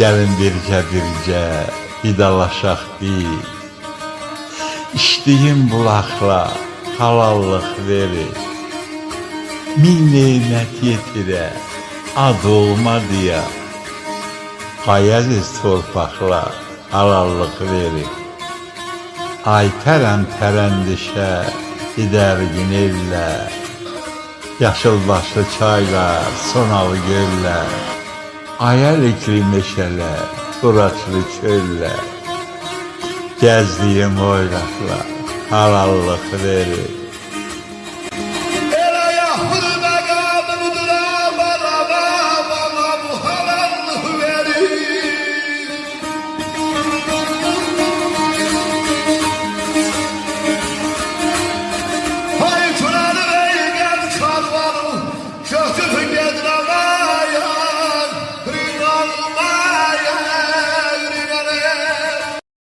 Gəlin bircə vidalaşaq bir. İçdiyim bulaqla halallıq verir. Min neymət yetirə ad olmadıya. Qayəziz torpaqla halallıq verir. Ay tərəndişə gidərgin evlər. Yaşıl başlı çaylar, sonalı göller. Ayalikli meşələr, quraçlı çöllər. Gəzdiyim oylaqlar halallıq verir.